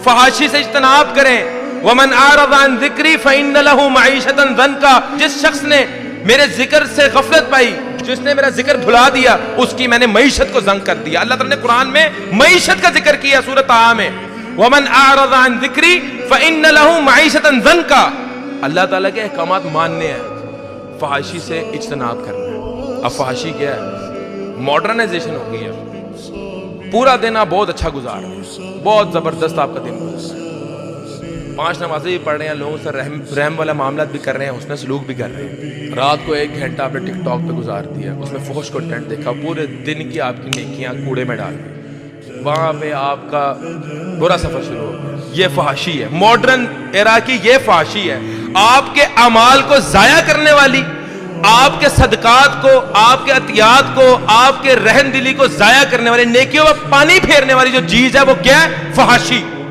فحاشی سے اجتناب کریں. ومن اعرض عن ذکری فإن له معیشۃ ضنکا. جس شخص نے میرے ذکر سے غفلت پائی، جس نے میرا ذکر بھلا دیا، اس کی میں نے معیشت کو ضنک کر دیا. اللہ تعالیٰ نے قرآن میں معیشت کا ذکر کیا سورۃ طٰہٰ میں. ومن اعرض عن ذکری فإن له معیشۃ ضنکا. اللہ تعالیٰ کے احکامات ماننے ہیں، فحاشی سے اجتناب کرنا ہے. اب فحاشی کیا ہے؟ ماڈرنائزیشن ہو گئی ہے. پورا دن آپ بہت اچھا گزار رہے ہیں، بہت زبردست آپ کا دن گزار رہا ہے، 5 نمازیں بھی پڑھ رہے ہیں، لوگوں سے رحم والا معاملات بھی کر رہے ہیں، حسن سلوک بھی کر رہے ہیں. رات کو 1 گھنٹہ آپ نے ٹک ٹاک پہ گزار دیا، اس میں فحش کنٹینٹ دیکھا، پورے دن کی آپ کی نیکیاں کوڑے میں ڈال دی، وہاں پہ آپ کا برا سفر شروع ہو گیا. یہ فحاشی ہے، ماڈرن ایرا کی یہ فحاشی ہے. آپ کے اعمال کو ضائع کرنے والی، آپ کے صدقات کو، آپ کے عطیات کو، آپ کے رحم دلی کو ضائع کرنے والی، نیکیوں میں پانی پھیرنے والی جو چیز ہے وہ کیا ہے؟ فحاشی.